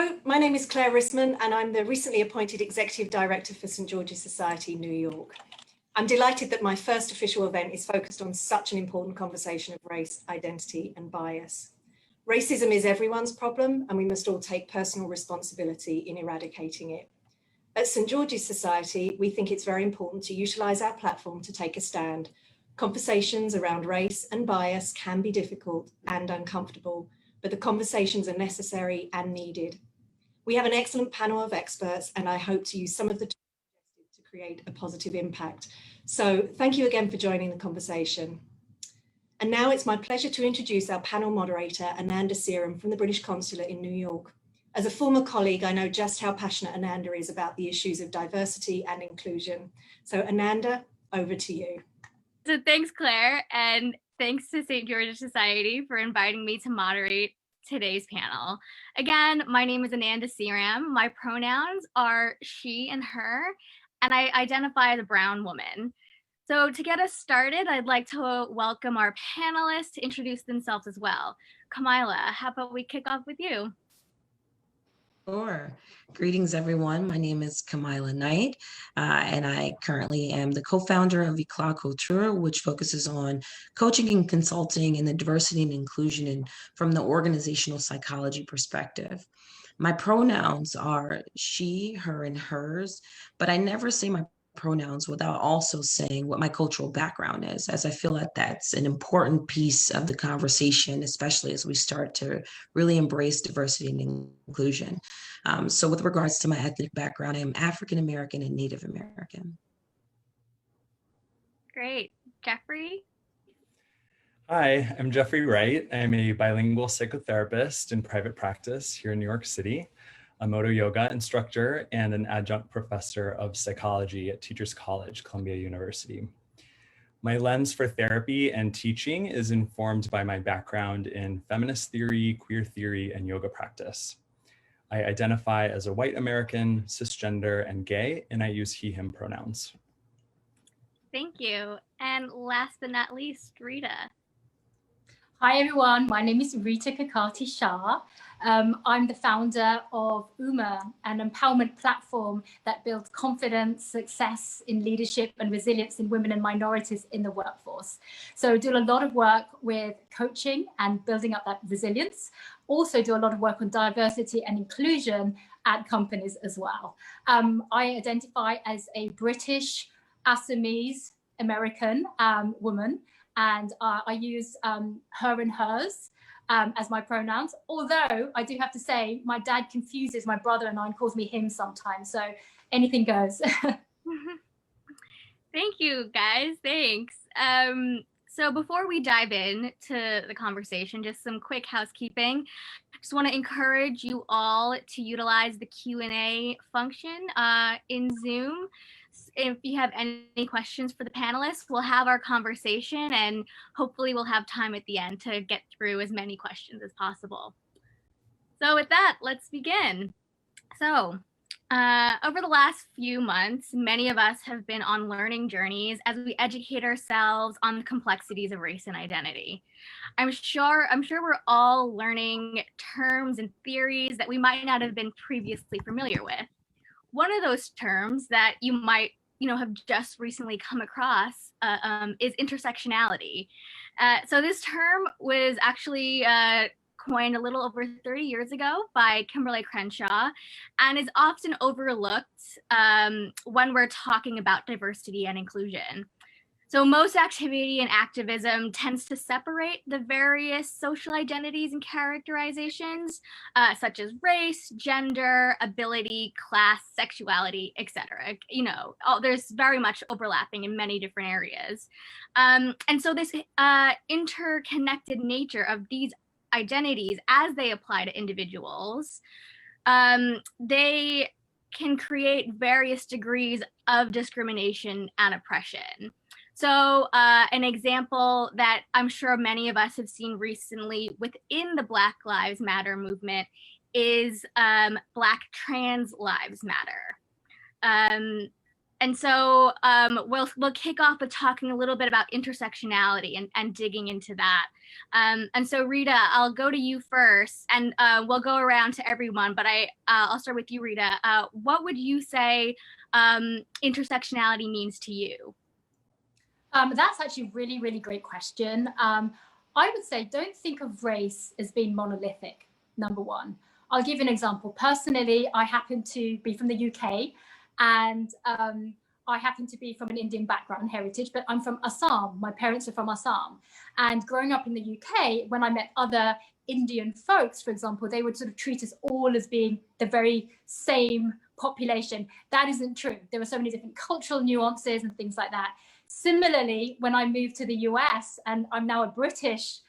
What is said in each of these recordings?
Hello, my name is Claire Rissman and I'm the recently appointed Executive Director for St. George's Society, New York. I'm delighted that my first official event is focused on such an important conversation of race, identity and bias. Racism is everyone's problem and we must all take personal responsibility in eradicating it. At St. George's Society, we think it's very important to utilise our platform to take a stand. Conversations around race and bias can be difficult and uncomfortable, but the conversations are necessary and needed. We have an excellent panel of experts and I hope to use some of the tools to create a positive impact. So thank you again for joining the conversation. And now it's my pleasure to introduce our panel moderator, Ananda Serum from the British Consulate in New York. As a former colleague, I know just how passionate Ananda is about the issues of diversity and inclusion. So Ananda, over to you. So thanks, Claire, and thanks to St. George's Society for inviting me to moderate today's panel. Again, my name is Ananda Serum. My pronouns are she and her, and I identify as a brown woman. So to get us started, I'd like to welcome our panelists to introduce themselves as well. Kamilah, how about we kick off with you? Sure. Greetings, everyone. My name is Kamilah Knight, and I currently am the co-founder of Eclat Couture, which focuses on coaching and consulting in the diversity and inclusion from the organizational psychology perspective. My pronouns are she, her, and hers, but I never say my pronouns without also saying what my cultural background is, as I feel that that's an important piece of the conversation, especially as we start to really embrace diversity and inclusion. So with regards to my ethnic background, I am African American and Native American. Great. Jeffrey? Hi, I'm Jeffrey Wright. I'm a bilingual psychotherapist in private practice here in New York City, a Moto yoga instructor, and an adjunct professor of psychology at Teachers College, Columbia University. My lens for therapy and teaching is informed by my background in feminist theory, queer theory, and yoga practice. I identify as a white American, cisgender, and gay, and I use he, him pronouns. Thank you. And last but not least, Rita. Hi everyone, my name is Rita Kakati Shah. I'm the founder of Abour, an empowerment platform that builds confidence, success in leadership and resilience in women and minorities in the workforce. So do a lot of work with coaching and building up that resilience. Also do a lot of work on diversity and inclusion at companies as well. I identify as a British, Assamese, American woman. And I use her and hers as my pronouns. Although I do have to say, my dad confuses my brother and I and calls me him sometimes. So anything goes. Thank you, guys. Thanks. So before we dive in to the conversation, just some quick housekeeping. Just want to encourage you all to utilize the Q&A function in Zoom. If you have any questions for the panelists, we'll have our conversation and hopefully we'll have time at the end to get through as many questions as possible. So with that, let's begin. So over the last few months, many of us have been on learning journeys as we educate ourselves on the complexities of race and identity. I'm sure we're all learning terms and theories that we might not have been previously familiar with. One of those terms that you might have just recently come across is intersectionality. So this term was actually coined a little over 30 years ago by Kimberly Crenshaw and is often overlooked when we're talking about diversity and inclusion. So most activity and activism tends to separate the various social identities and characterizations, such as race, gender, ability, class, sexuality, etc. There's very much overlapping in many different areas. And so this interconnected nature of these identities as they apply to individuals, they can create various degrees of discrimination and oppression. So an example that I'm sure many of us have seen recently within the Black Lives Matter movement is Black Trans Lives Matter. And so we'll kick off with talking a little bit about intersectionality and digging into that. And so Rita, I'll go to you first, and we'll go around to everyone, but I'll start with you, Rita. What would you say intersectionality means to you? That's actually a really, really great question. I would say don't think of race as being monolithic, number one. I'll give you an example. Personally, I happen to be from the UK, and I happen to be from an Indian background heritage, but I'm from Assam. My parents are from Assam. And growing up in the UK, when I met other Indian folks, for example, they would sort of treat us all as being the very same population. That isn't true. There were so many different cultural nuances and things like that. Similarly, when I moved to the US, and I'm now a British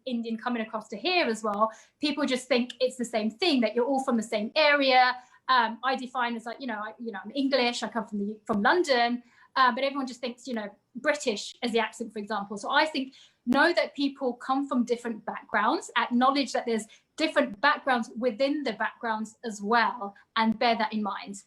Indian coming across to here as well, people just think it's the same thing, that you're all from the same area. I define as like, I'm English, I come from London, but everyone just thinks, British as the accent, for example. So I think, know that people come from different backgrounds, acknowledge that there's different backgrounds within the backgrounds as well, and bear that in mind.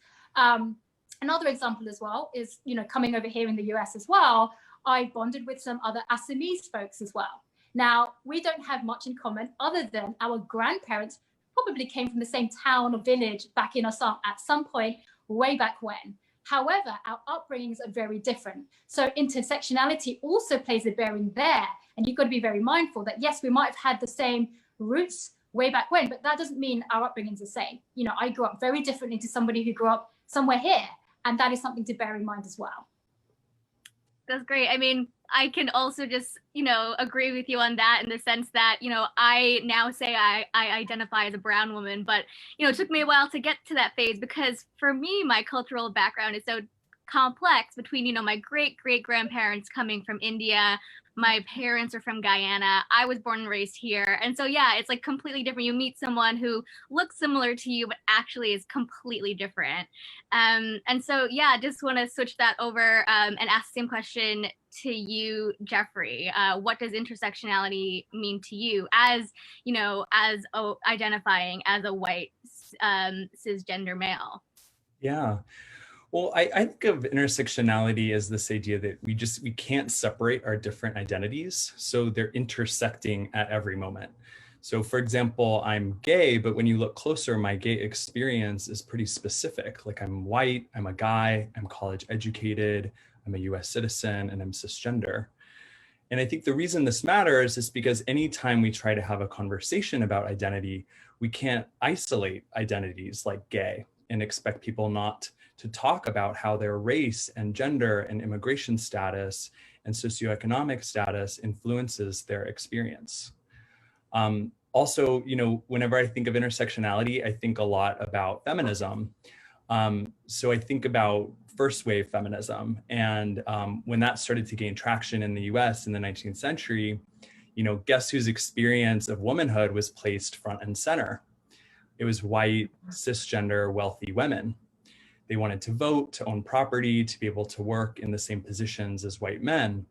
Another example as well is, coming over here in the US as well, I bonded with some other Assamese folks as well. Now, we don't have much in common other than our grandparents probably came from the same town or village back in Assam at some point way back when. However, our upbringings are very different. So intersectionality also plays a bearing there. And you've got to be very mindful that, yes, we might have had the same roots way back when, but that doesn't mean our upbringing's the same. I grew up very differently to somebody who grew up somewhere here. And that is something to bear in mind as well. That's great. I mean, I can also just, agree with you on that, in the sense that, I now say I identify as a brown woman, but, it took me a while to get to that phase, because for me, my cultural background is so complex between, my great-great-grandparents coming from India. My parents are from Guyana. I was born and raised here. And so, yeah, it's like completely different. You meet someone who looks similar to you, but actually is completely different. And so, yeah, just want to switch that over and ask the same question to you, Jeffrey. What does intersectionality mean to you as, as identifying as a white cisgender male? Yeah. Well, I think of intersectionality as this idea that we can't separate our different identities. So they're intersecting at every moment. So for example, I'm gay, but when you look closer, my gay experience is pretty specific. Like, I'm white, I'm a guy, I'm college educated, I'm a US citizen, and I'm cisgender. And I think the reason this matters is because anytime we try to have a conversation about identity, we can't isolate identities like gay and expect people not to talk about how their race and gender and immigration status and socioeconomic status influences their experience. Also, whenever I think of intersectionality, I think a lot about feminism. So I think about first wave feminism. And when that started to gain traction in the US in the 19th century, guess whose experience of womanhood was placed front and center? It was white, cisgender, wealthy women. They wanted to vote, to own property, to be able to work in the same positions as white men.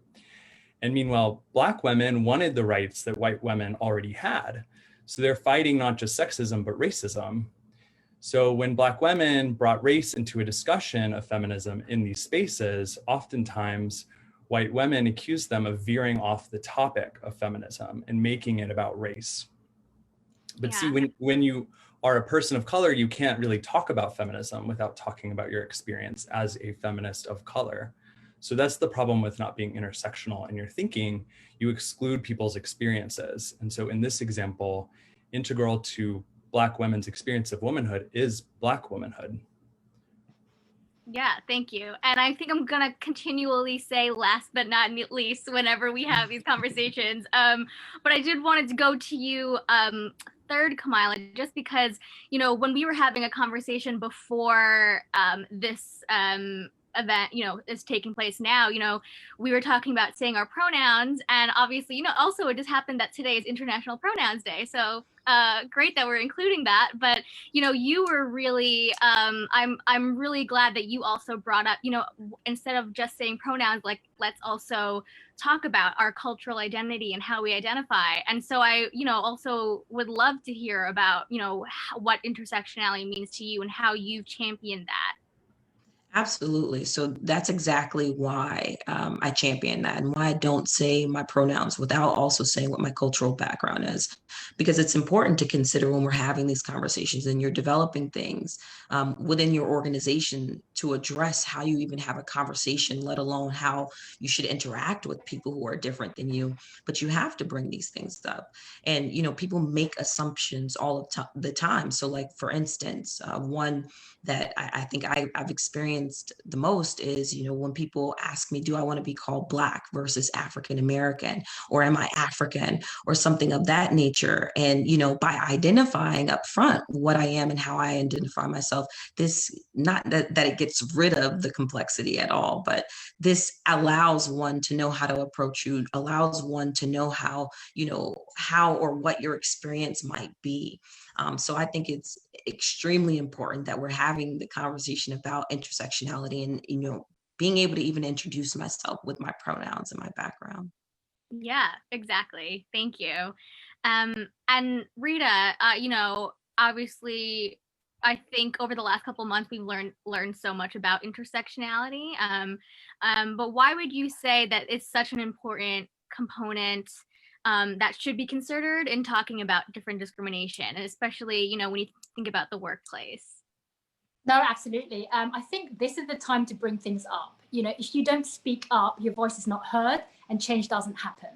And meanwhile, Black women wanted the rights that white women already had. So they're fighting not just sexism, but racism. So when Black women brought race into a discussion of feminism in these spaces, oftentimes white women accused them of veering off the topic of feminism and making it about race. But see, when you are a person of color, you can't really talk about feminism without talking about your experience as a feminist of color. So that's the problem with not being intersectional in your thinking. You exclude people's experiences. And so in this example, integral to Black women's experience of womanhood is Black womanhood. Yeah, thank you. And I think I'm going to continually say last but not least whenever we have these conversations. But I did want to go to you third, Kamilah, just because, when we were having a conversation before this event, is taking place now, we were talking about saying our pronouns, and obviously, also it just happened that today is International Pronouns Day. So great that we're including that, but you were really I'm really glad that you also brought up, instead of just saying pronouns, like, let's also talk about our cultural identity and how we identify. And so I also would love to hear about what intersectionality means to you and how you've championed that. Absolutely. So that's exactly why I champion that, and why I don't say my pronouns without also saying what my cultural background is, because it's important to consider when we're having these conversations and you're developing things within your organization to address how you even have a conversation, let alone how you should interact with people who are different than you. But you have to bring these things up. And, people make assumptions all of the time. So, like, for instance, one that I think I've experienced the most is, when people ask me, do I want to be called Black versus African American, or am I African, or something of that nature? And, by identifying up front what I am and how I identify myself, this, not that it gets rid of the complexity at all, but this allows one to know how to approach you, allows one to know how or what your experience might be. So I think it's extremely important that we're having the conversation about intersectionality and, being able to even introduce myself with my pronouns and my background. Yeah, exactly. Thank you. And Rita, obviously, I think over the last couple of months we've learned so much about intersectionality. But why would you say that it's such an important component that should be considered in talking about different discrimination, and especially, when you think about the workplace? No, absolutely. I think this is the time to bring things up. If you don't speak up, your voice is not heard and change doesn't happen.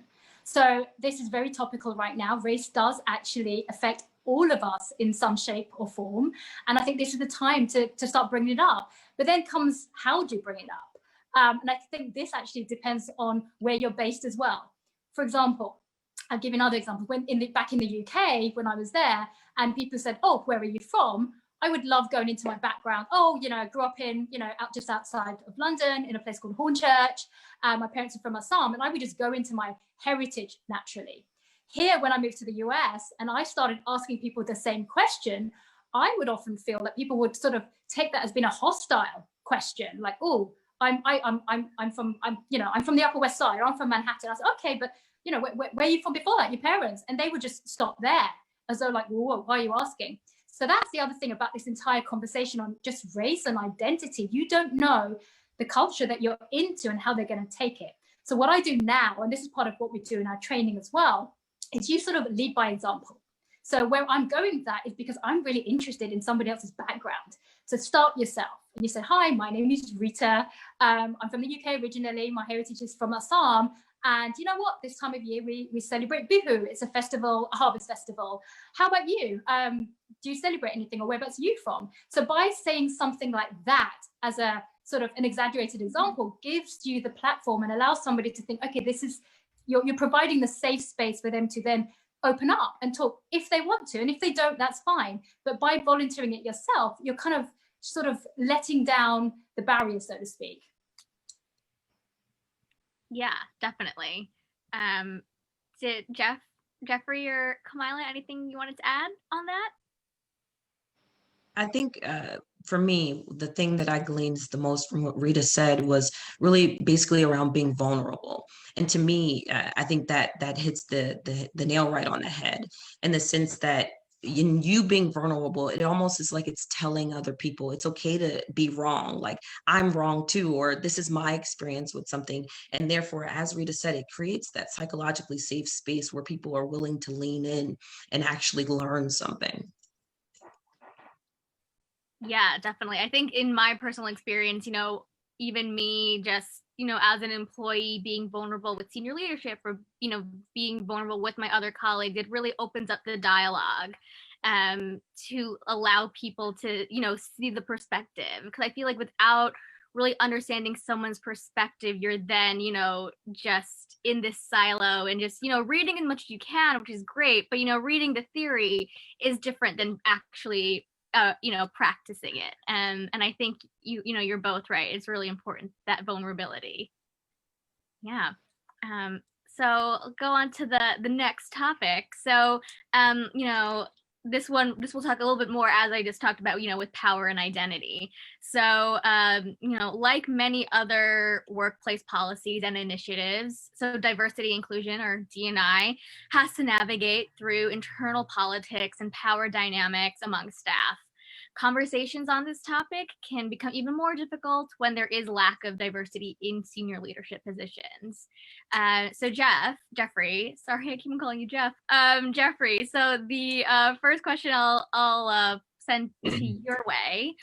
So this is very topical right now. Race does actually affect all of us in some shape or form. And I think this is the time to start bringing it up. But then comes, how do you bring it up? And I think this actually depends on where you're based as well. For example, I'll give you another example. Back in the UK, when I was there, and people said, "Oh, where are you from?" I would love going into my background. Oh, I grew up in, just outside of London in a place called Hornchurch. My parents are from Assam, and I would just go into my heritage naturally. Here, when I moved to the US and I started asking people the same question, I would often feel that people would sort of take that as being a hostile question, like, "Oh, I'm from the Upper West Side, or I'm from Manhattan." I was like, "Okay, but where are you from before that? Your parents?" And they would just stop there, as though like, "Whoa, why are you asking?" So that's the other thing about this entire conversation on just race and identity. You don't know the culture that you're into and how they're going to take it. So what I do now, and this is part of what we do in our training as well, is you sort of lead by example. So where I'm going with that is because I'm really interested in somebody else's background. So start yourself. And you say, "Hi, my name is Rita. I'm from the UK originally. My heritage is from Assam. And you know what? This time of year, we celebrate Bihu. It's a festival, a harvest festival. How about you? Do you celebrate anything, or whereabouts are you from?" So by saying something like that as a sort of an exaggerated example gives you the platform and allows somebody to think, okay, this is, you're providing the safe space for them to then open up and talk if they want to. And if they don't, that's fine. But by volunteering it yourself, you're kind of sort of letting down the barriers, so to speak. Yeah, definitely. Did Jeffrey or Kamilah, anything you wanted to add on that? I think for me, the thing that I gleaned the most from what Rita said was really basically around being vulnerable. And to me, I think that hits the nail right on the head, in the sense that in you being vulnerable, it almost is like it's telling other people it's okay to be wrong. Like, I'm wrong too, or this is my experience with something. And therefore, as Rita said, it creates that psychologically safe space where people are willing to lean in and actually learn something. Yeah, definitely. I think in my personal experience, even me just, as an employee being vulnerable with senior leadership, or, being vulnerable with my other colleagues, it really opens up the dialogue to allow people to, see the perspective. Because I feel like without really understanding someone's perspective, you're then, just in this silo and just, reading as much as you can, which is great. But, reading the theory is different than actually practicing it. And I think you're both right. It's really important, that vulnerability. Yeah. So I'll go on to the next topic. So this will talk a little bit more, as I just talked about, with power and identity. So like many other workplace policies and initiatives, so diversity inclusion, or D&I, has to navigate through internal politics and power dynamics among staff. conversations on this topic can become even more difficult when there is lack of diversity in senior leadership positions. So Jeffrey, sorry, I keep calling you Jeff. Jeffrey, so the first question I'll send to your way.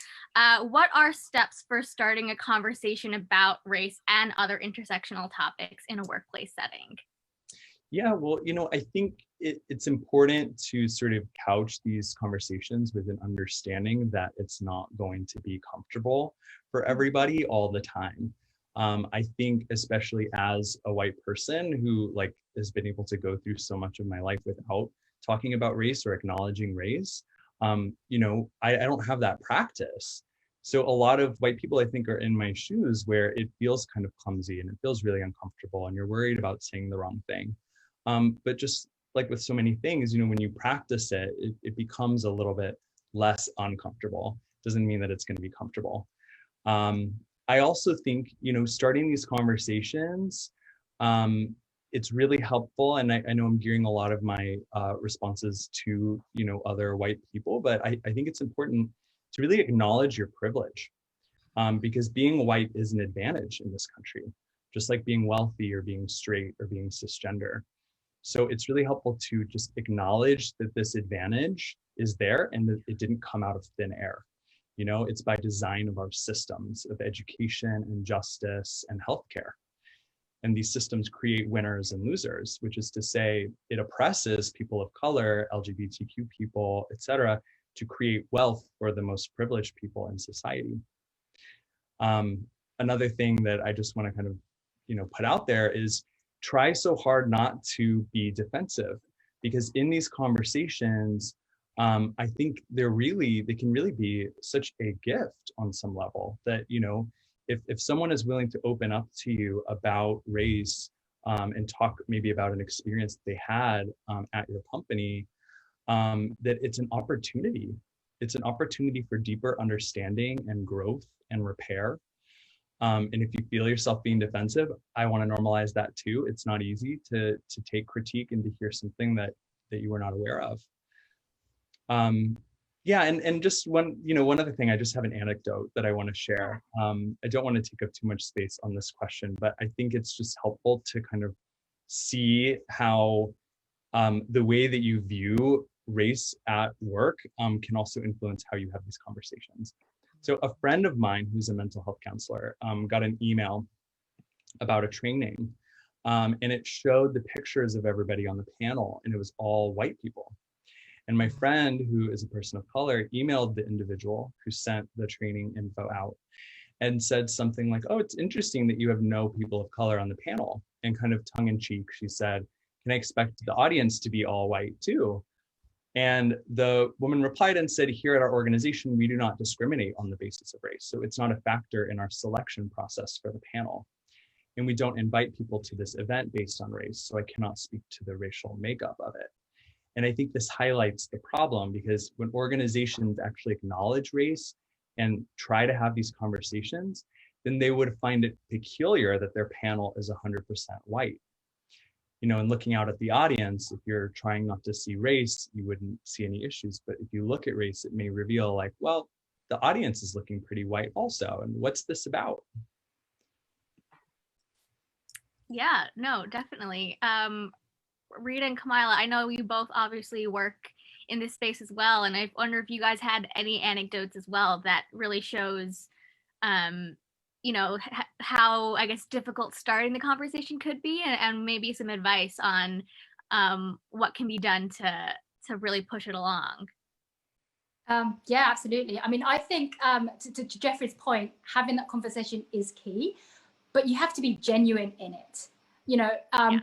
What are steps for starting a conversation about race and other intersectional topics in a workplace setting? Yeah, well, I think it's important to sort of couch these conversations with an understanding that it's not going to be comfortable for everybody all the time. I think especially as a white person who has been able to go through so much of my life without talking about race or acknowledging race, I don't have that practice. So a lot of white people, I think, are in my shoes where it feels kind of clumsy and it feels really uncomfortable and you're worried about saying the wrong thing. But just like with so many things, when you practice it, it becomes a little bit less uncomfortable. Doesn't mean that it's going to be comfortable. I also think, starting these conversations, it's really helpful. And I know I'm gearing a lot of my responses to, other white people, but I think it's important to really acknowledge your privilege, because being white is an advantage in this country, just like being wealthy or being straight or being cisgender. So it's really helpful to just acknowledge that this advantage is there and that it didn't come out of thin air. It's by design of our systems of education and justice and healthcare. And these systems create winners and losers, which is to say it oppresses people of color, LGBTQ people, et cetera, to create wealth for the most privileged people in society. Another thing that I just want to kind of, put out there is try so hard not to be defensive, because in these conversations, I think they can really be such a gift on some level that, if someone is willing to open up to you about race and talk maybe about an experience they had at your company, that it's an opportunity. It's an opportunity for deeper understanding and growth and repair. And if you feel yourself being defensive, I want to normalize that too. It's not easy to take critique and to hear something that you were not aware of. Yeah, and just one other thing, I just have an anecdote that I want to share. I don't want to take up too much space on this question, but I think it's just helpful to kind of see how the way that you view race at work can also influence how you have these conversations. So a friend of mine who's a mental health counselor got an email about a training, and it showed the pictures of everybody on the panel, and it was all white people. And my friend, who is a person of color, emailed the individual who sent the training info out and said something like, "Oh, it's interesting that you have no people of color on the panel." And kind of tongue in cheek, she said, "Can I expect the audience to be all white too?" And the woman replied and said, "Here at our organization, we do not discriminate on the basis of race. So it's not a factor in our selection process for the panel. And we don't invite people to this event based on race. So I cannot speak to the racial makeup of it." And I think this highlights the problem, because when organizations actually acknowledge race and try to have these conversations, then they would find it peculiar that their panel is 100% white. And looking out at the audience, if you're trying not to see race, you wouldn't see any issues. But if you look at race, it may reveal like, well, the audience is looking pretty white also. And what's this about? Yeah, no, definitely. Rita and Kamilah, I know you both obviously work in this space as well. And I wonder if you guys had any anecdotes as well that really shows, how, I guess, difficult starting the conversation could be, and maybe some advice on what can be done to really push it along. Yeah, absolutely. I mean, I think to Jeffrey's point, having that conversation is key, but you have to be genuine in it.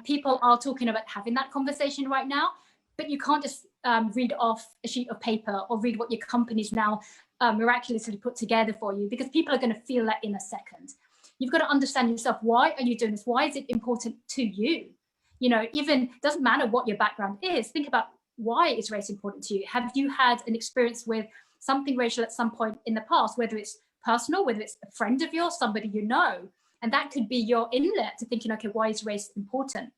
People are talking about having that conversation right now, but you can't just read off a sheet of paper or read what your company's now miraculously put together for you, because people are going to feel that in a second. You've got to understand yourself. Why are you doing this? Why is it important to you? Even doesn't matter what your background is. Think about, why is race important to you? Have you had an experience with something racial at some point in the past, whether it's personal, whether it's a friend of yours, somebody you know? And that could be your inlet to thinking, okay, why is race important?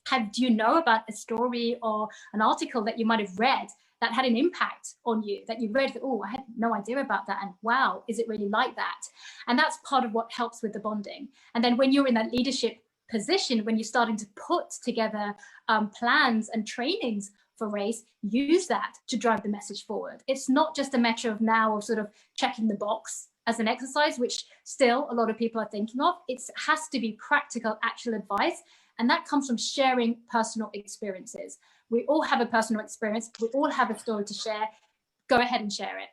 Do you know about a story or an article that you might have read that had an impact on you, that you read, oh, I had no idea about that, and wow, is it really like that? And that's part of what helps with the bonding. And then when you're in that leadership position, when you're starting to put together plans and trainings for race, use that to drive the message forward. It's not just a matter of now of sort of checking the box as an exercise, which still a lot of people are thinking of. It has to be practical, actual advice. And that comes from sharing personal experiences. We all have a personal experience. We all have a story to share. Go ahead and share it.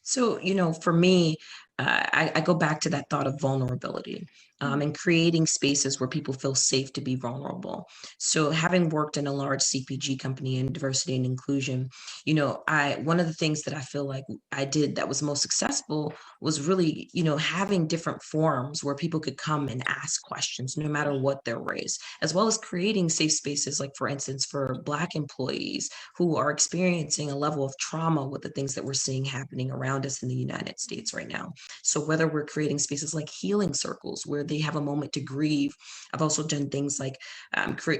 So, you know, for me, I go back to that thought of vulnerability and creating spaces where people feel safe to be vulnerable. So having worked in a large CPG company in diversity and inclusion, you know, one of the things that I feel like I did that was most successful was really, you know, having different forums where people could come and ask questions no matter what their race, as well as creating safe spaces, like, for instance, for Black employees who are experiencing a level of trauma with the things that we're seeing happening around us in the United States right now. So whether we're creating spaces like healing circles where they have a moment to grieve, I've also done things like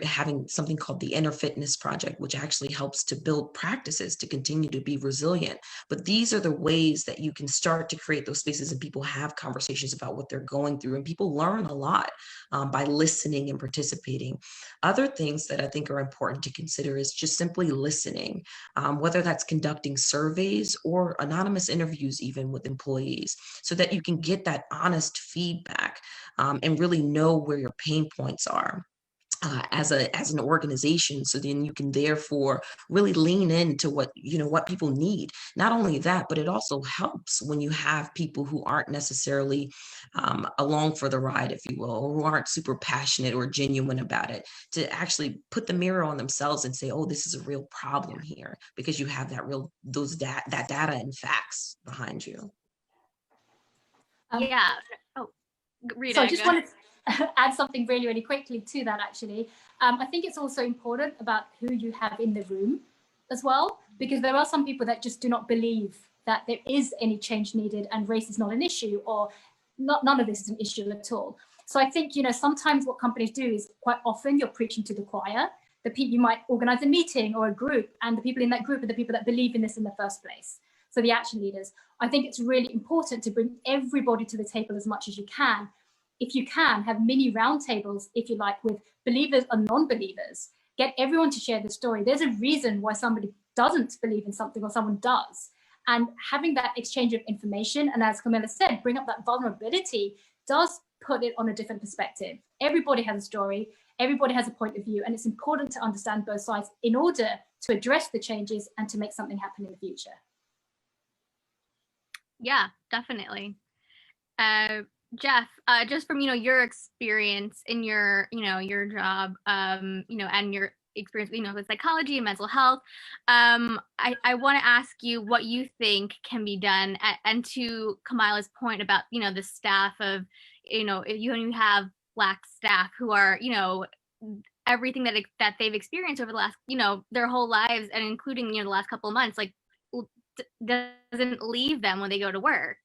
having something called the Inner Fitness Project, which actually helps to build practices to continue to be resilient. But these are the ways that you can start to create those spaces and people have conversations about what they're going through, and people learn a lot by listening and participating. Other things that I think are important to consider is just simply listening, whether that's conducting surveys or anonymous interviews even with employees, so that you can get that honest feedback and really know where your pain points are. As an organization, so then you can therefore really lean into what people need. Not only that, but it also helps when you have people who aren't necessarily along for the ride, if you will, or who aren't super passionate or genuine about it, to actually put the mirror on themselves and say, oh, this is a real problem here, because you have that data and facts behind you. Yeah. Oh, Rita. So I just wanted to add something really, really quickly to that, actually. I think it's also important about who you have in the room as well, because there are some people that just do not believe that there is any change needed and race is not an issue, or none of this is an issue at all. So I think, sometimes what companies do is quite often you're preaching to the choir. You might organize a meeting or a group, and the people in that group are the people that believe in this in the first place. So the action leaders. I think it's really important to bring everybody to the table as much as you can. If you can, have mini roundtables, if you like, with believers and non-believers. Get everyone to share the story. There's a reason why somebody doesn't believe in something or someone does. And having that exchange of information, and as Kamilah said, bring up that vulnerability, does put it on a different perspective. Everybody has a story, everybody has a point of view, and it's important to understand both sides in order to address the changes and to make something happen in the future. Yeah, definitely. Jeff, just from, your experience in your job, and your experience, with psychology and mental health, I want to ask you what you think can be done, and to Kamilah's point about, the staff of, if you have Black staff who are, everything that they've experienced over the last, their whole lives, and including, the last couple of months, doesn't leave them when they go to work.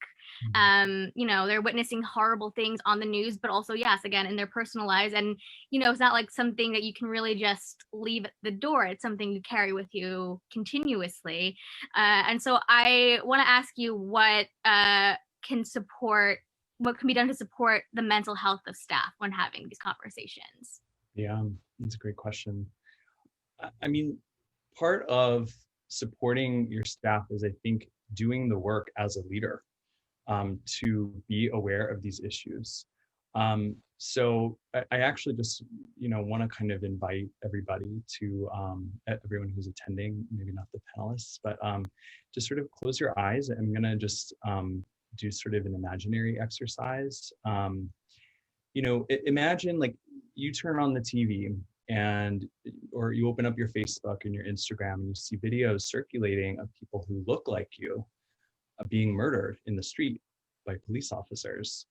They're witnessing horrible things on the news, but also, yes, again, in their personal lives. And, it's not like something that you can really just leave at the door. It's something you carry with you continuously. And so I want to ask you what can be done to support the mental health of staff when having these conversations. Yeah, that's a great question. I mean, part of supporting your staff is, I think, doing the work as a leader to be aware of these issues. So I actually just, want to kind of invite everybody to, everyone who's attending, maybe not the panelists, but just sort of close your eyes. I'm going to just do sort of an imaginary exercise. Imagine like you turn on the TV or you open up your Facebook and your Instagram and you see videos circulating of people who look like you being murdered in the street by police officers.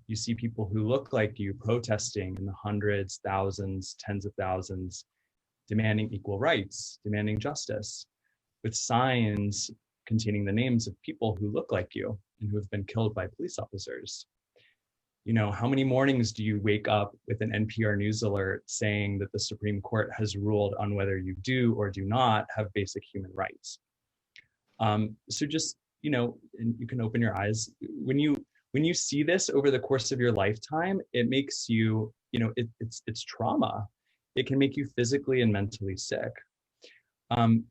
You see people who look like you protesting in the hundreds, thousands, tens of thousands, demanding equal rights, demanding justice, with signs containing the names of people who look like you and who have been killed by police officers. How many mornings do you wake up with an NPR news alert saying that the Supreme Court has ruled on whether you do or do not have basic human rights? So just, and you can open your eyes. When you see this over the course of your lifetime, it makes you, it's trauma. It can make you physically and mentally sick.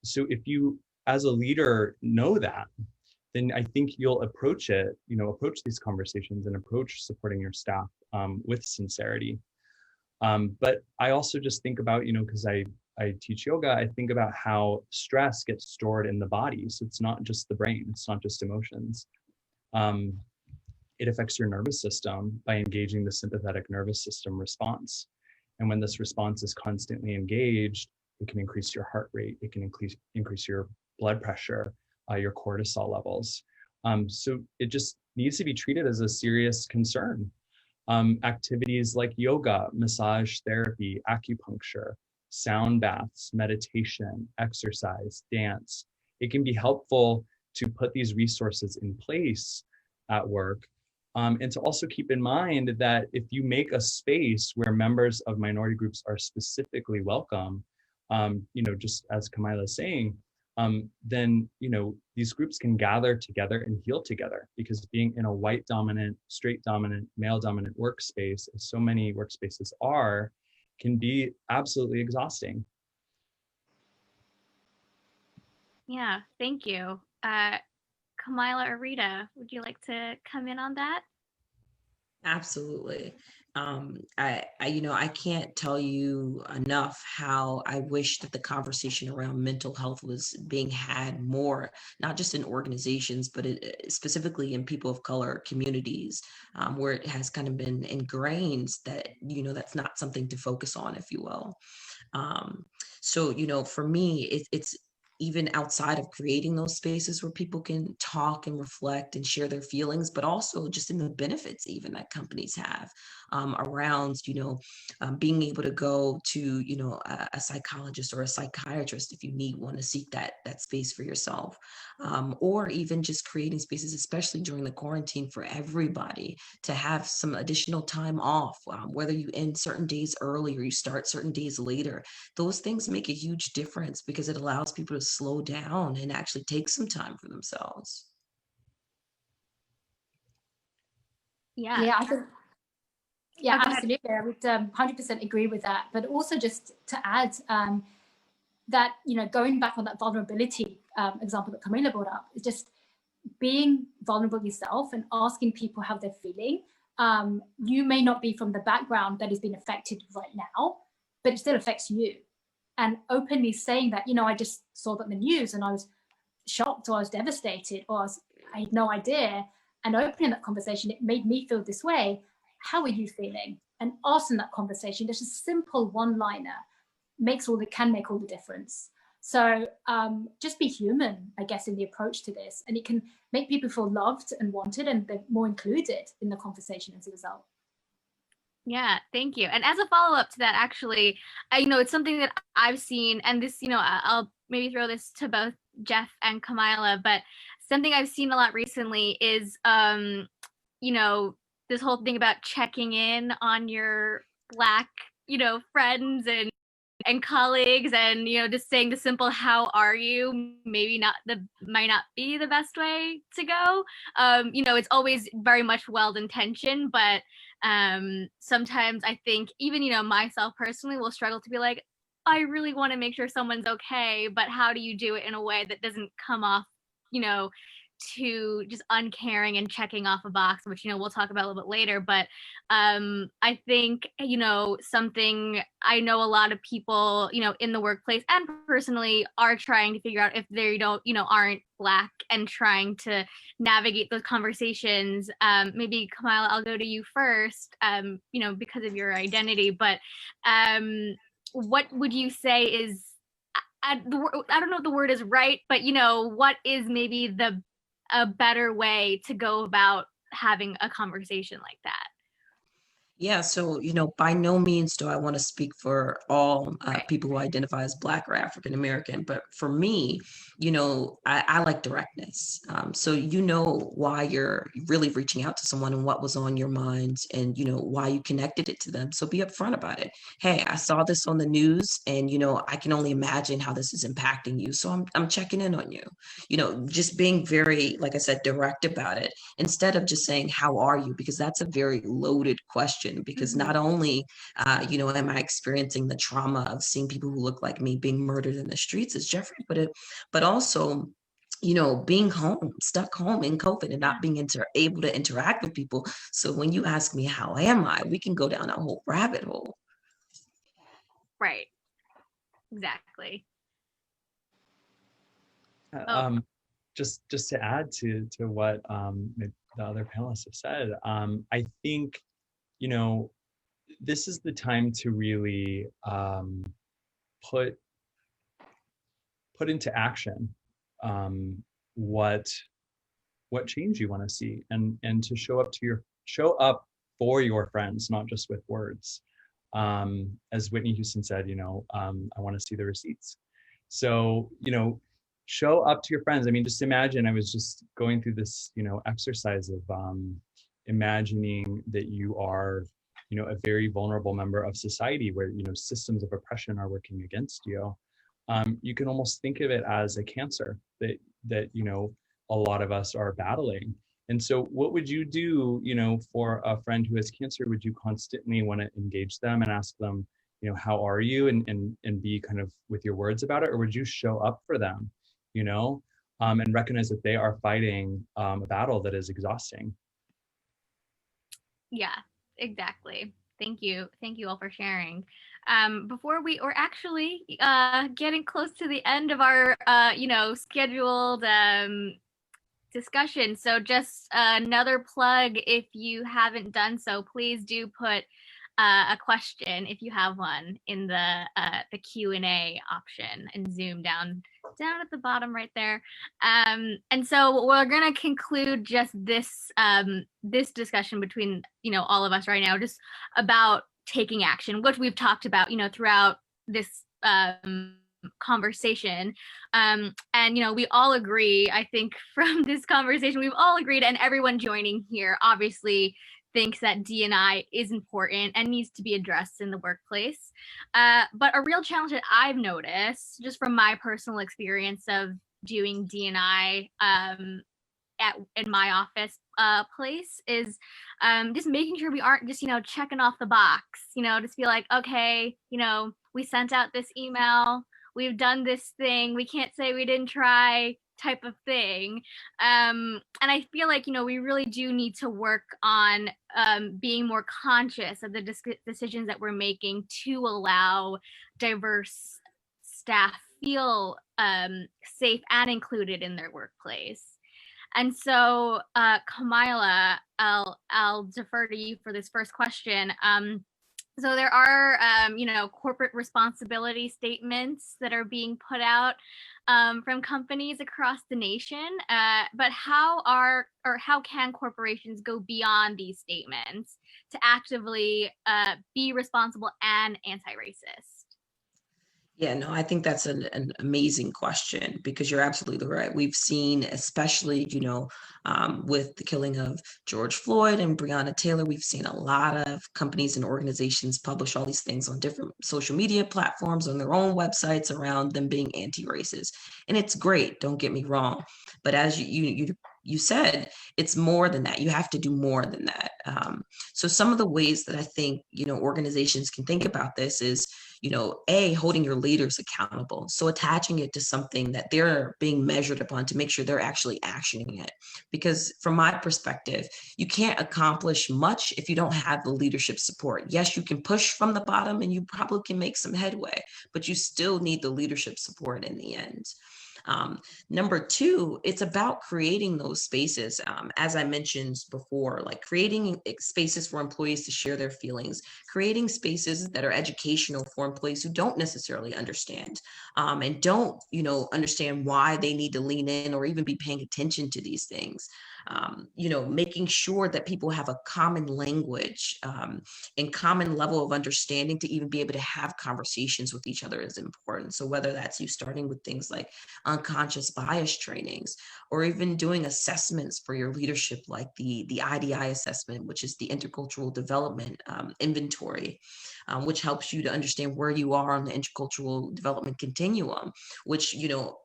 So if you, as a leader, know that, then I think you'll approach it, approach these conversations and approach supporting your staff with sincerity. But I also just think about, because I teach yoga, I think about how stress gets stored in the body. So it's not just the brain, it's not just emotions. It affects your nervous system by engaging the sympathetic nervous system response. And when this response is constantly engaged, it can increase your heart rate, it can increase your blood pressure, your cortisol levels. So it just needs to be treated as a serious concern. Activities like yoga, massage therapy, acupuncture, sound baths, meditation, exercise, dance, it can be helpful to put these resources in place at work. And to also keep in mind that if you make a space where members of minority groups are specifically welcome, just as Kamilah is saying, then these groups can gather together and heal together, because being in a white dominant, straight dominant, male dominant workspace, as so many workspaces are, can be absolutely exhausting. Yeah, thank you. Kamilah or Rita, would you like to come in on that? Absolutely. I can't tell you enough how I wish that the conversation around mental health was being had more, not just in organizations, but specifically in people of color communities, where it has kind of been ingrained that, that's not something to focus on, if you will. So, for me, it's even outside of creating those spaces where people can talk and reflect and share their feelings, but also just in the benefits even that companies have around, being able to go to, a psychologist or a psychiatrist if you need one to seek that space for yourself, or even just creating spaces, especially during the quarantine, for everybody to have some additional time off, whether you end certain days early or you start certain days later. Those things make a huge difference because it allows people to slow down and actually take some time for themselves. Yeah, I think, yeah, Okay. absolutely. I would 100% agree with that. But also just to add that, going back on that vulnerability example that Kamilah brought up, is just being vulnerable yourself and asking people how they're feeling. You may not be from the background that has been affected right now, but it still affects you. And openly saying that, I just saw that in the news and I was shocked, or I was devastated, or I had no idea. And opening that conversation, it made me feel this way. How are you feeling? And asking that conversation, just a simple one-liner can make all the difference. So just be human, I guess, in the approach to this. And it can make people feel loved and wanted, and they're more included in the conversation as a result. Yeah, thank you. And as a follow-up to that, actually, it's something that I've seen, and this, I'll maybe throw this to both Jeff and Kamilah, but something I've seen a lot recently is, this whole thing about checking in on your Black, friends and colleagues, and just saying the simple "how are you" might not be the best way to go. It's always very much well-intentioned, but sometimes I think even myself personally will struggle to be like, I really want to make sure someone's okay, but how do you do it in a way that doesn't come off to just uncaring and checking off a box, which we'll talk about a little bit later. But I think something I know a lot of people in the workplace and personally are trying to figure out if they aren't Black, and trying to navigate those conversations. Maybe Kamilah, I'll go to you first, because of your identity, but what would you say is, I don't know if the word is right, but what is maybe a better way to go about having a conversation like that? Yeah, so, by no means do I want to speak for all Right. people who identify as Black or African American, but for me, I like directness. So, why you're really reaching out to someone and what was on your mind and, why you connected it to them. So be upfront about it. Hey, I saw this on the news and, I can only imagine how this is impacting you. So I'm checking in on you, just being very, like I said, direct about it instead of just saying, how are you? Because that's a very loaded question, because not only, am I experiencing the trauma of seeing people who look like me being murdered in the streets, as Jeffrey put it, but also, being stuck home in COVID and not being able to interact with people. So when you ask me, how am I, we can go down a whole rabbit hole. Right. Exactly. Just to add to what the other panelists have said, I think, this is the time to really put into action what change you want to see, and to show up for your friends, not just with words. As Whitney Houston said, I want to see the receipts. So, show up to your friends. I mean, just imagine, I was just going through this, exercise of imagining that you are, a very vulnerable member of society where, systems of oppression are working against you. You can almost think of it as a cancer that a lot of us are battling. And so what would you do, for a friend who has cancer? Would you constantly want to engage them and ask them, how are you, and be kind of with your words about it? Or would you show up for them, and recognize that they are fighting a battle that is exhausting? Yeah, exactly. Thank you. Thank you all for sharing. We're actually getting close to the end of our, scheduled discussion. So just another plug, if you haven't done so, please do put a question, if you have one, in the Q&A option and Zoom down at the bottom right there. And so we're gonna conclude just this this discussion between all of us right now, just about taking action, which we've talked about throughout this conversation. And we all agree, I think from this conversation, we've all agreed, and everyone joining here obviously thinks that D&I is important and needs to be addressed in the workplace. But a real challenge that I've noticed, just from my personal experience of doing D&I in my office place, is just making sure we aren't just checking off the box. Just be like, okay, we sent out this email, we've done this thing, we can't say we didn't try, type of thing. And I feel like we really do need to work on being more conscious of the decisions that we're making to allow diverse staff feel safe and included in their workplace. And so, Kamilah, I'll defer to you for this first question. So there are, corporate responsibility statements that are being put out from companies across the nation. But how can corporations go beyond these statements to actively be responsible and anti-racist? Yeah, no, I think that's an amazing question, because you're absolutely right. We've seen, especially, with the killing of George Floyd and Breonna Taylor, we've seen a lot of companies and organizations publish all these things on different social media platforms, on their own websites, around them being anti-racist. And it's great, don't get me wrong. But as you said, it's more than that. You have to do more than that. So some of the ways that I think, organizations can think about this is, holding your leaders accountable. So attaching it to something that they're being measured upon to make sure they're actually actioning it. Because from my perspective, you can't accomplish much if you don't have the leadership support. Yes, you can push from the bottom and you probably can make some headway, but you still need the leadership support in the end. Number two, it's about creating those spaces. As I mentioned before, like creating spaces for employees to share their feelings, creating spaces that are educational for employees who don't necessarily understand and don't, understand why they need to lean in or even be paying attention to these things. Making sure that people have a common language and common level of understanding to even be able to have conversations with each other is important. So whether that's you starting with things like unconscious bias trainings, or even doing assessments for your leadership, like the IDI assessment, which is the intercultural development inventory, which helps you to understand where you are on the intercultural development continuum, which,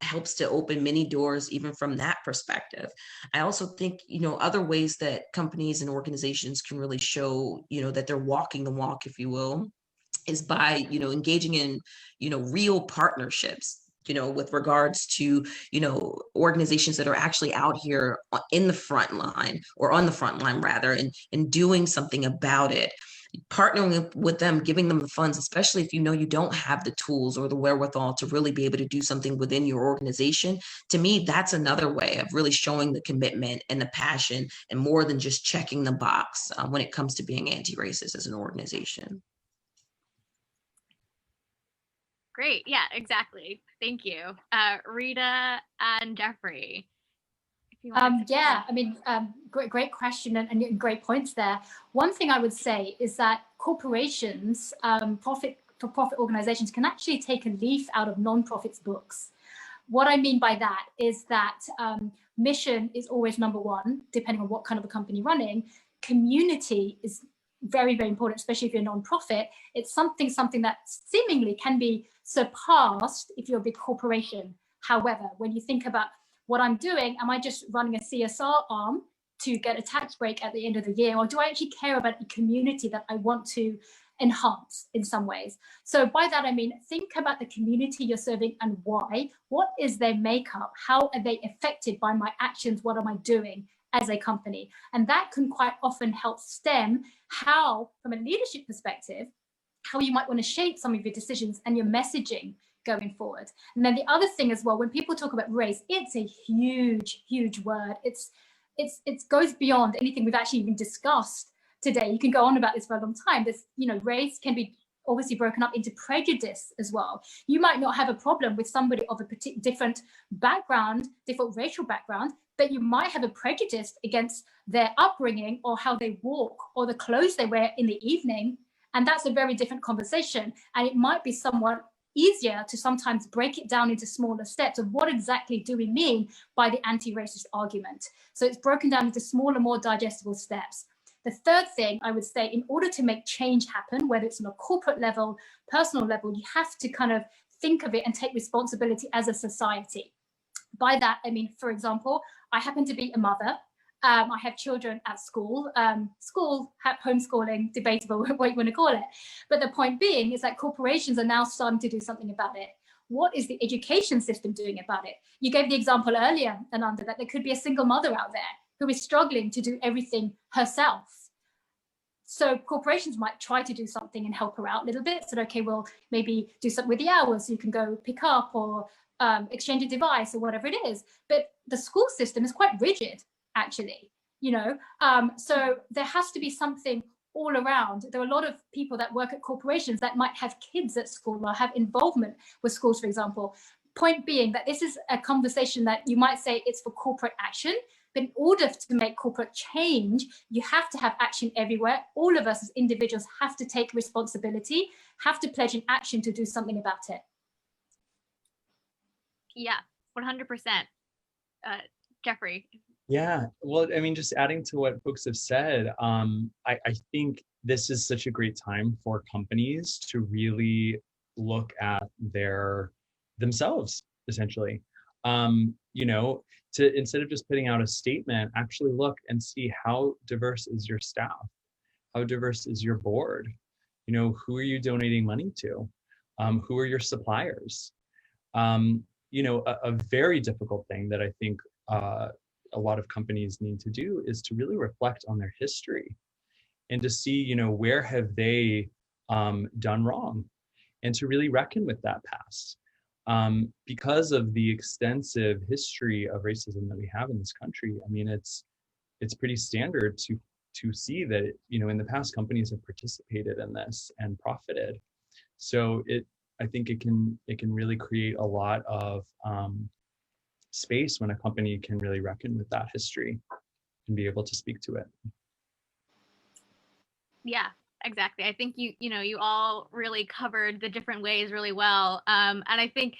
helps to open many doors even from that perspective. I also think, other ways that companies and organizations can really show, that they're walking the walk, if you will, is by, engaging in, real partnerships, with regards to, organizations that are actually out here in the front line, or on the front line rather, and doing something about it. Partnering with them, giving them the funds, especially if you don't have the tools or the wherewithal to really be able to do something within your organization. To me, that's another way of really showing the commitment and the passion, and more than just checking the box when it comes to being anti-racist as an organization. Great. Yeah, exactly. Thank you. Rita and Jeffrey. Great question and great points there. One thing I would say is that corporations, for-profit organizations can actually take a leaf out of non-profits books. What I mean by that is that mission is always number one, depending on what kind of a company running. Community is very, very important, especially if you're a non-profit. It's something that seemingly can be surpassed if you're a big corporation. However, when you think about what I'm doing, am I just running a CSR arm to get a tax break at the end of the year? Or do I actually care about the community that I want to enhance in some ways? So by that, I mean, think about the community you're serving and why. What is their makeup? How are they affected by my actions? What am I doing as a company? And that can quite often help stem how, from a leadership perspective, how you might want to shape some of your decisions and your messaging going forward. And then the other thing as well, when people talk about race, it's a huge, huge word. It goes beyond anything we've actually even discussed today. You can go on about this for a long time. There's, race can be obviously broken up into prejudice as well. You might not have a problem with somebody of a different background, different racial background, but you might have a prejudice against their upbringing or how they walk or the clothes they wear in the evening. And that's a very different conversation. And it might be somewhat easier to sometimes break it down into smaller steps of what exactly do we mean by the anti-racist argument. So it's broken down into smaller, more digestible steps. The third thing I would say, in order to make change happen, whether it's on a corporate level, personal level, you have to kind of think of it and take responsibility as a society. By that, I mean, for example, I happen to be a mother. I have children at school, homeschooling, debatable what you want to call it. But the point being is that corporations are now starting to do something about it. What is the education system doing about it? You gave the example earlier, Ananda, that there could be a single mother out there who is struggling to do everything herself. So corporations might try to do something and help her out a little bit. So, okay, well, maybe do something with the hours. So you can go pick up or exchange a device or whatever it is. But the school system is quite rigid, actually, so there has to be something all around. There are a lot of people that work at corporations that might have kids at school or have involvement with schools, for example. Point being that this is a conversation that you might say it's for corporate action, but in order to make corporate change, you have to have action everywhere. All of us as individuals have to take responsibility, have to pledge an action to do something about it. Yeah, 100%. Jeffrey. Yeah, well, I mean, just adding to what folks have said, I think this is such a great time for companies to really look at themselves, essentially. To instead of just putting out a statement, actually look and see how diverse is your staff, how diverse is your board, who are you donating money to, who are your suppliers. A very difficult thing that I think a lot of companies need to do is to really reflect on their history and to see, where have they done wrong, and to really reckon with that past. Because of the extensive history of racism that we have in this country, I mean, it's pretty standard to to see that, in the past, companies have participated in this and profited. So I think it can really create a lot of space when a company can really reckon with that history and be able to speak to it. Yeah, exactly. I think you all really covered the different ways really well. And I think,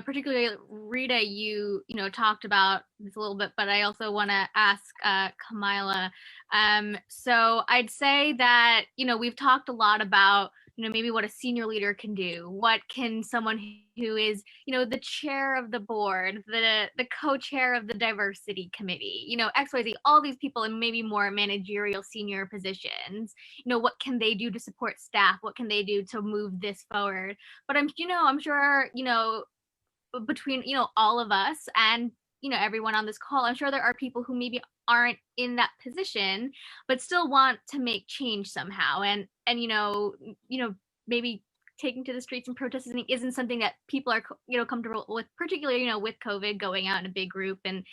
particularly Rita, you talked about this a little bit, but I also want to ask Kamilah. So I'd say that, we've talked a lot about, maybe what a senior leader can do. What can someone who is, the chair of the board, the co-chair of the diversity committee, XYZ, all these people in maybe more managerial senior positions, what can they do to support staff? What can they do to move this forward? But I'm sure, between, all of us and, everyone on this call, I'm sure there are people who maybe aren't in that position, but still want to make change somehow. And maybe taking to the streets and protesting isn't something that people are, comfortable with, particularly, with COVID, going out in a big group and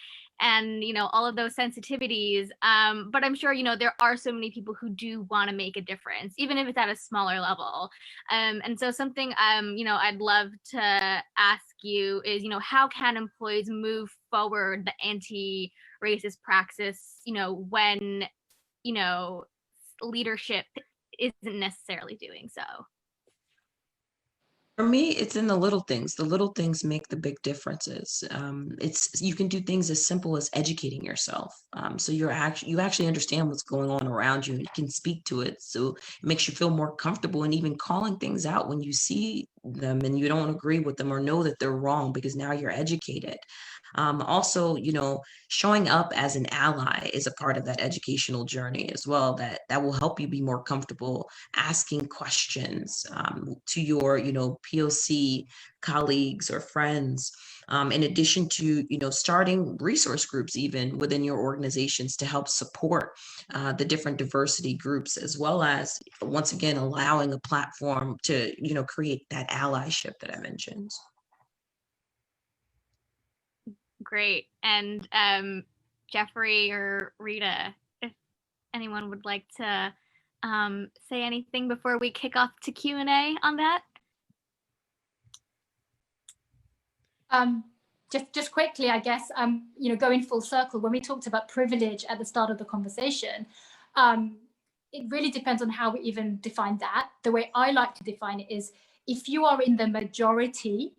all of those sensitivities. But I'm sure, there are so many people who do want to make a difference, even if it's at a smaller level. And so something, I'd love to ask you is, how can employees move forward the anti-racist praxis, when, leadership isn't necessarily doing so? For me, it's in the little things. The little things make the big differences. You can do things as simple as educating yourself. So you actually understand what's going on around you and you can speak to it. So it makes you feel more comfortable and even calling things out when you see them and you don't agree with them or know that they're wrong, because now you're educated. Also, showing up as an ally is a part of that educational journey as well, that will help you be more comfortable asking questions to your, POC colleagues or friends, in addition to, starting resource groups even within your organizations to help support the different diversity groups, as well as, once again, allowing a platform to, create that allyship that I mentioned. Great. And Jeffrey or Rita, if anyone would like to say anything before we kick off to Q&A on that. Just quickly, I guess, going full circle, when we talked about privilege at the start of the conversation, it really depends on how we even define that. The way I like to define it is, if you are in the majority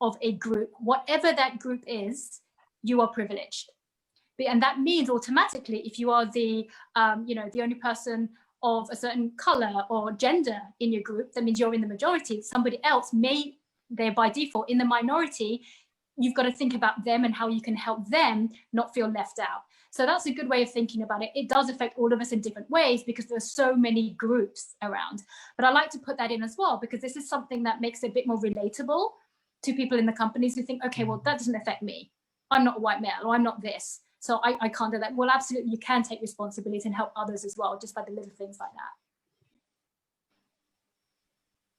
of a group, whatever that group is, you are privileged. And that means automatically, if you are the only person of a certain color or gender in your group, that means you're in the majority. Somebody else may, they're by default in the minority. You've got to think about them and how you can help them not feel left out. So that's a good way of thinking about it. It does affect all of us in different ways because there's so many groups around. But I like to put that in as well, because this is something that makes it a bit more relatable to people in the companies who think, okay, well, that doesn't affect me. I'm not a white male, or I'm not this, so I can't do that. Well, absolutely, you can take responsibility and help others as well, just by the little things like that.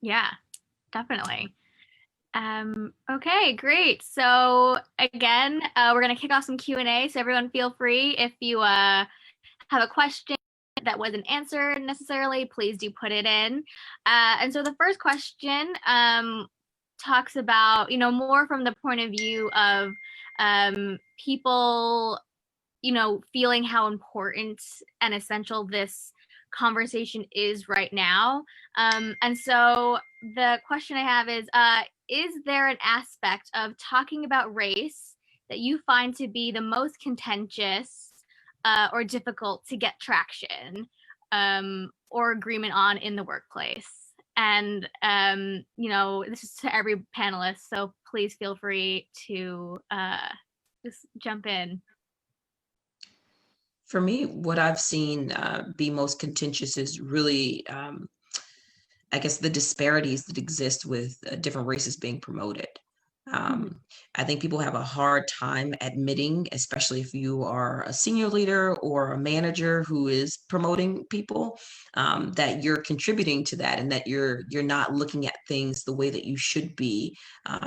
Yeah, definitely. Okay, great. So again, we're going to kick off some Q&A. So everyone feel free, if you have a question that wasn't answered necessarily, please do put it in. And so the first question talks about, more from the point of view of people, feeling how important and essential this conversation is right now. And so the question I have is there an aspect of talking about race that you find to be the most contentious or difficult to get traction or agreement on in the workplace? And, this is to every panelist, so please feel free to just jump in. For me, what I've seen be most contentious is really, I guess, the disparities that exist with different races being promoted. I think people have a hard time admitting, especially if you are a senior leader or a manager who is promoting people, that you're contributing to that and that you're not looking at things the way that you should be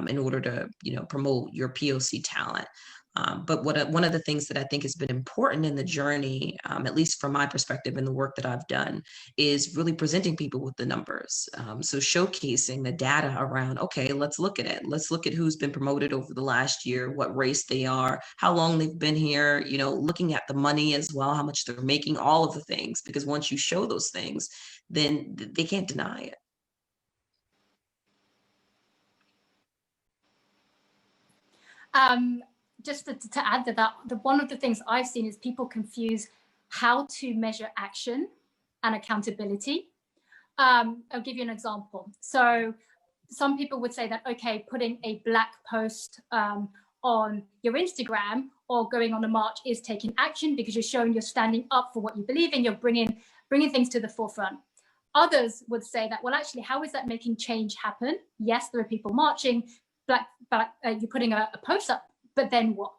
in order to, promote your POC talent. But one of the things that I think has been important in the journey, at least from my perspective and the work that I've done, is really presenting people with the numbers. So showcasing the data around, okay, let's look at it. Let's look at who's been promoted over the last year, what race they are, how long they've been here, you know, looking at the money as well, how much they're making, all of the things, because once you show those things, then they can't deny it. Just to add to that, one of the things I've seen is people confuse how to measure action and accountability. I'll give you an example. So some people would say that, okay, putting a black post on your Instagram or going on a march is taking action because you're showing you're standing up for what you believe in, you're bringing things to the forefront. Others would say that, well, actually, how is that making change happen? Yes, there are people marching, but you're putting a post up, but then what?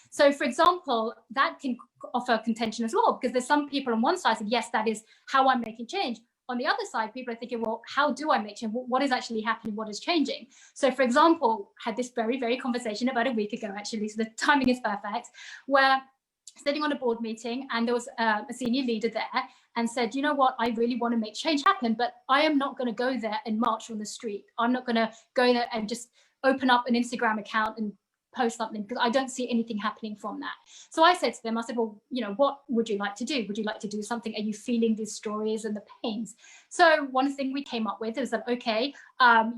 So, for example, that can offer contention as well, because there's some people on one side said, yes, that is how I'm making change. On the other side, people are thinking, well, how do I make change? What is actually happening? What is changing? So, for example, I had this very, very conversation about a week ago, actually, so the timing is perfect, where sitting on a board meeting and there was a senior leader there and said, you know what, I really want to make change happen, but I am not going to go there and march on the street. I'm not going to go there and just open up an Instagram account and post something because I don't see anything happening from that. So I said to them, I said, well, you know, what would you like to do? Would you like to do something? Are you feeling these stories and the pains? So one thing we came up with is that, okay,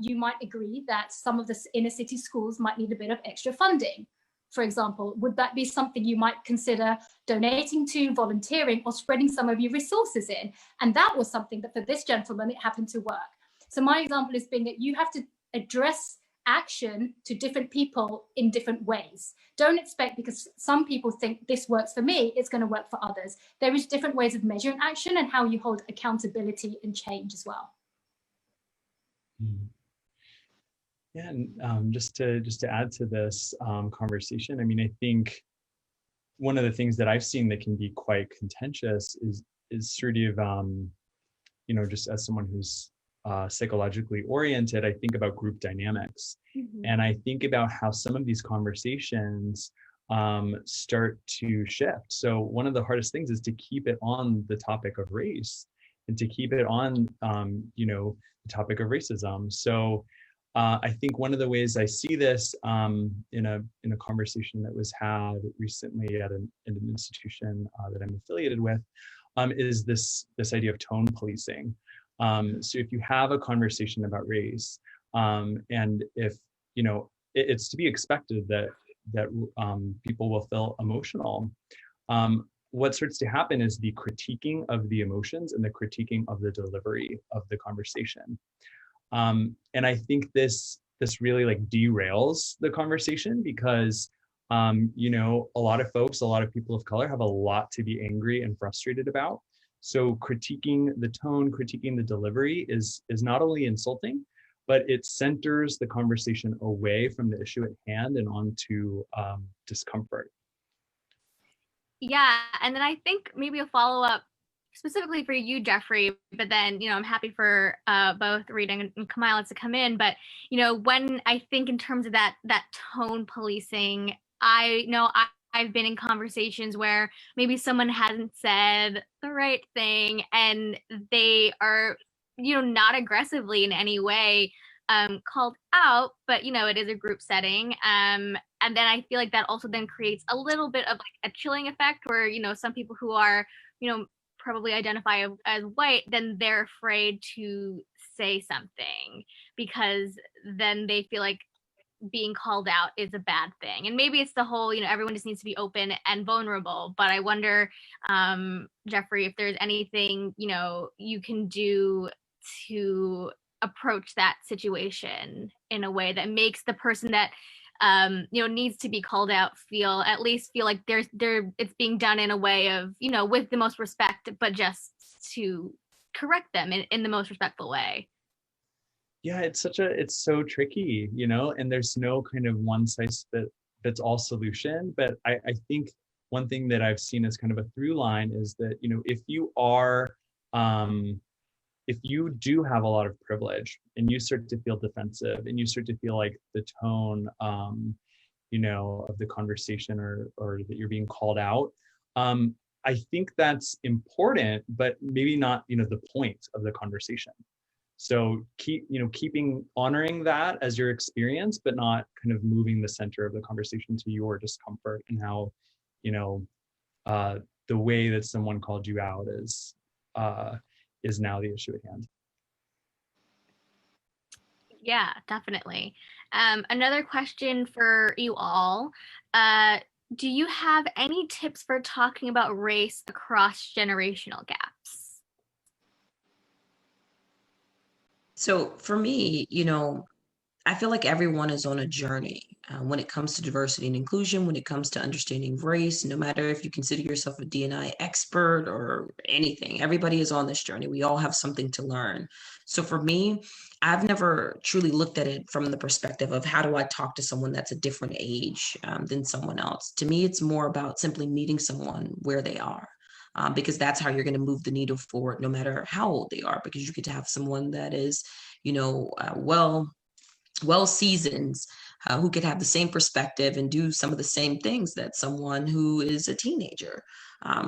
you might agree that some of the inner city schools might need a bit of extra funding. For example, would that be something you might consider donating to, volunteering, or spreading some of your resources in? And that was something that for this gentleman, it happened to work. So my example is being that you have to address action to different people in different ways. Don't expect because some people think this works for me, it's going to work for others. There is different ways of measuring action and how you hold accountability and change as well. Yeah, and just to add to this conversation, I mean, I think one of the things that I've seen that can be quite contentious is sort of, you know, just as someone who's psychologically oriented, I think about group dynamics. And I think about how some of these conversations start to shift. So one of the hardest things is to keep it on the topic of race and to keep it on, you know, the topic of racism. So I think one of the ways I see this in a conversation that was had recently at an institution that I'm affiliated with is this idea of tone policing. So if you have a conversation about race, and if, you know, it's to be expected that people will feel emotional, what starts to happen is the critiquing of the emotions and the critiquing of the delivery of the conversation. And I think this really like derails the conversation because, you know, a lot of folks, a lot of people of color have a lot to be angry and frustrated about. So critiquing the tone, critiquing the delivery is not only insulting, but it centers the conversation away from the issue at hand and onto discomfort. Yeah, and then I think maybe a follow-up specifically for you, Jeffrey, but then, you know, I'm happy for both Rita and Kamilah to come in. But, you know, when I think in terms of that tone policing, I know I've been in conversations where maybe someone hasn't said the right thing and they are, you know, not aggressively in any way called out, but, you know, it is a group setting. And then I feel like that also then creates a little bit of like a chilling effect where, you know, some people who are, you know, probably identify as white, then they're afraid to say something because then they feel like being called out is a bad thing. And maybe it's the whole, you know, everyone just needs to be open and vulnerable. But I wonder, Jeffrey, if there's anything, you know, you can do to approach that situation in a way that makes the person that you know, needs to be called out feel like it's being done in a way of, you know, with the most respect, but just to correct them in the most respectful way. Yeah, it's so tricky, you know, and there's no kind of one size fits all solution. But I think one thing that I've seen as kind of a through line is that, you know, if you do have a lot of privilege and you start to feel defensive and you start to feel like the tone of the conversation, or that you're being called out. I think that's important, but maybe not, the point of the conversation. So keeping honoring that as your experience, but not kind of moving the center of the conversation to your discomfort and how, the way that someone called you out is now the issue at hand. Yeah, definitely. Another question for you all. Do you have any tips for talking about race across generational gaps? So for me, I feel like everyone is on a journey when it comes to diversity and inclusion, when it comes to understanding race, no matter if you consider yourself a D&I expert or anything, everybody is on this journey. We all have something to learn. So for me, I've never truly looked at it from the perspective of how do I talk to someone that's a different age than someone else. To me, it's more about simply meeting someone where they are. Because that's how you're going to move the needle forward, no matter how old they are, because you get to have someone that is, well seasoned, who could have the same perspective and do some of the same things that someone who is a teenager.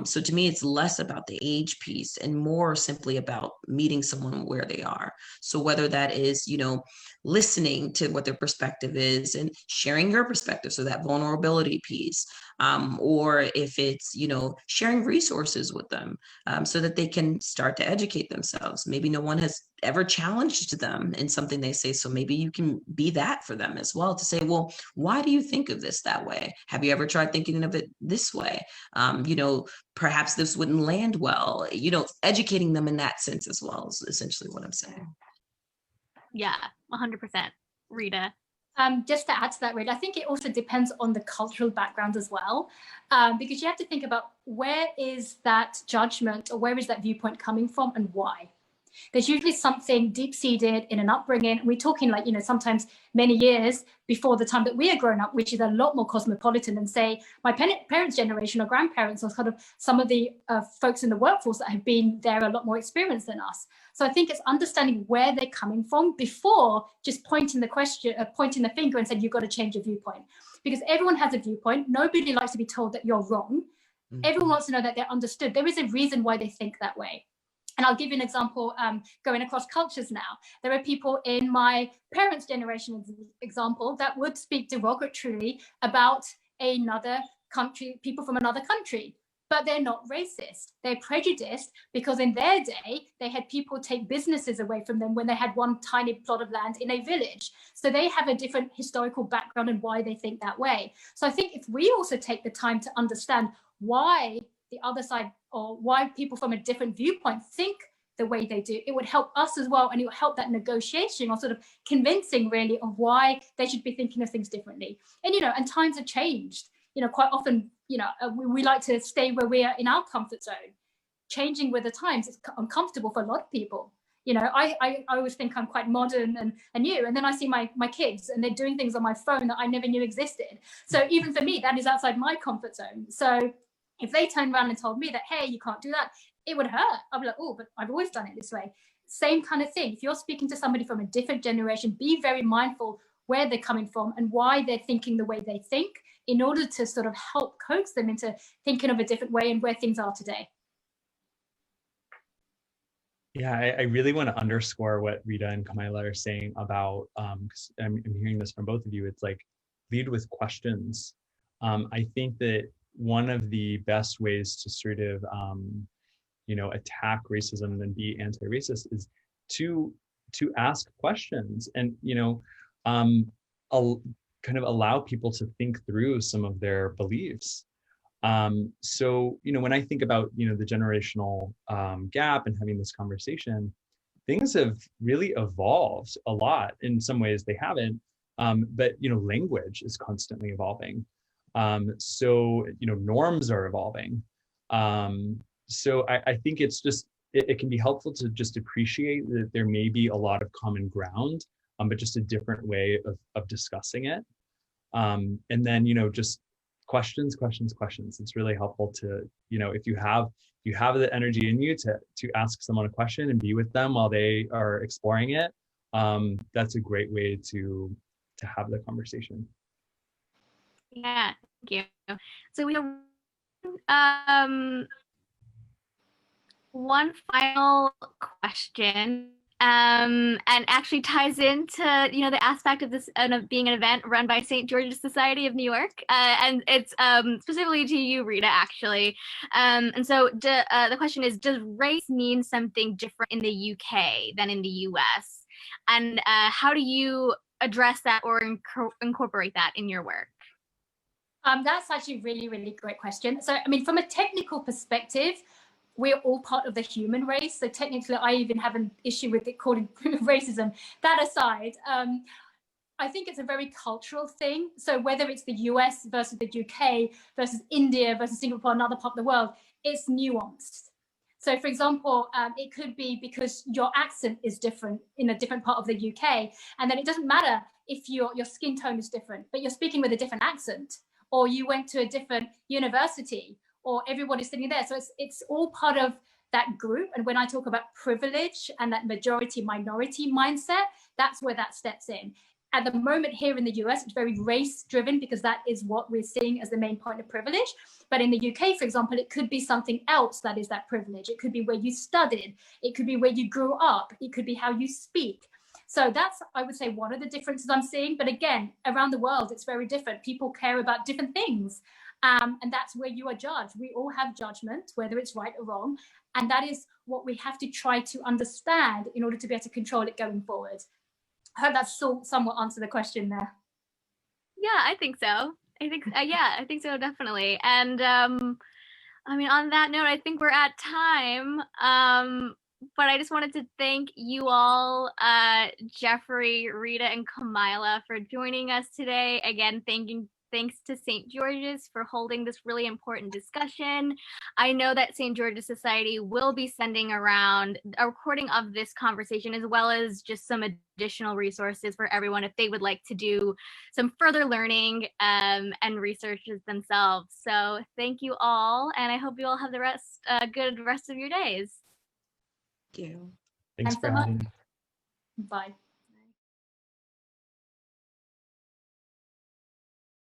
So to me, it's less about the age piece and more simply about meeting someone where they are. So whether that is, listening to what their perspective is and sharing your perspective, so that vulnerability piece, or if it's, sharing resources with them so that they can start to educate themselves. Maybe no one has ever challenged them in something they say, so maybe you can be that for them as well, to say, well, why do you think of this that way? Have you ever tried thinking of it this way? Perhaps this wouldn't land well, educating them in that sense as well is essentially what I'm saying. Yeah, 100%. Rita? Just to add to that, Reid, I think it also depends on the cultural background as well, because you have to think about where is that judgment or where is that viewpoint coming from and why. There's usually something deep-seated in an upbringing. We're talking sometimes many years before the time that we are growing up, which is a lot more cosmopolitan than, say, my parents' generation or grandparents, or kind of some of the folks in the workforce that have been there a lot more experienced than us. So I think it's understanding where they're coming from before just pointing the finger and saying, you've got to change your viewpoint. Because everyone has a viewpoint. Nobody likes to be told that you're wrong. Mm-hmm. Everyone wants to know that they're understood. There is a reason why they think that way. And I'll give you an example, going across cultures now. There are people in my parents' generation, example, that would speak derogatorily about another country, people from another country, but they're not racist. They're prejudiced because in their day, they had people take businesses away from them when they had one tiny plot of land in a village. So they have a different historical background and why they think that way. So I think if we also take the time to understand why the other side, or why people from a different viewpoint think the way they do, it would help us as well, and it would help that negotiation or sort of convincing really of why they should be thinking of things differently. And and times have changed. Quite often, we like to stay where we are in our comfort zone. Changing with the times is uncomfortable for a lot of people. I always think I'm quite modern and new, and then I see my kids and they're doing things on my phone that I never knew existed. So even for me, that is outside my comfort zone. So if they turned around and told me that, hey, you can't do that, it would hurt. I'd be like, oh, but I've always done it this way. Same kind of thing. If you're speaking to somebody from a different generation, be very mindful where they're coming from and why they're thinking the way they think, in order to sort of help coax them into thinking of a different way and where things are today. Yeah, I really want to underscore what Rita and Kamilah are saying about, because I'm hearing this from both of you, it's like, lead with questions. I think that one of the best ways to sort of, attack racism and be anti-racist is to ask questions and, kind of allow people to think through some of their beliefs. So, when I think about, the generational gap and having this conversation, things have really evolved a lot. In some ways they haven't, but, language is constantly evolving. So, norms are evolving. So I think it's just, it can be helpful to just appreciate that there may be a lot of common ground, but just a different way of discussing it. And then, just questions. It's really helpful to, if you have the energy in you to ask someone a question and be with them while they are exploring it. That's a great way to have the conversation. Yeah, thank you. So we have one final question, and actually ties into the aspect of this of being an event run by St. George's Society of New York, and it's specifically to you, Rita, actually. And so the question is: does race mean something different in the UK than in the US? And how do you address that or incorporate that in your work? That's actually a really, really great question. So, I mean, from a technical perspective, we're all part of the human race. So technically, I even have an issue with it calling racism. That aside, I think it's a very cultural thing. So whether it's the US versus the UK versus India versus Singapore, another part of the world, it's nuanced. So for example, it could be because your accent is different in a different part of the UK. And then it doesn't matter if your skin tone is different, but you're speaking with a different accent, or you went to a different university, or everybody's sitting there. So it's all part of that group. And when I talk about privilege and that majority minority mindset, that's where that steps in. At the moment here in the US, it's very race driven because that is what we're seeing as the main point of privilege. But in the UK, for example, it could be something else that is that privilege. It could be where you studied. It could be where you grew up. It could be how you speak. So that's, I would say, one of the differences I'm seeing. But again, around the world, it's very different. People care about different things. And that's where you are judged. We all have judgment, whether it's right or wrong. And that is what we have to try to understand in order to be able to control it going forward. I hope that's somewhat answered the question there. Yeah, I think so. I think so, definitely. And I mean, on that note, I think we're at time. But I just wanted to thank you all, Jeffrey, Rita, and Kamilah, for joining us today. Again, thanks to St. George's for holding this really important discussion. I know that St. George's Society will be sending around a recording of this conversation, as well as just some additional resources for everyone if they would like to do some further learning and researches themselves. So thank you all, and I hope you all have the good rest of your days. Thank you. Thanks for having me. Bye.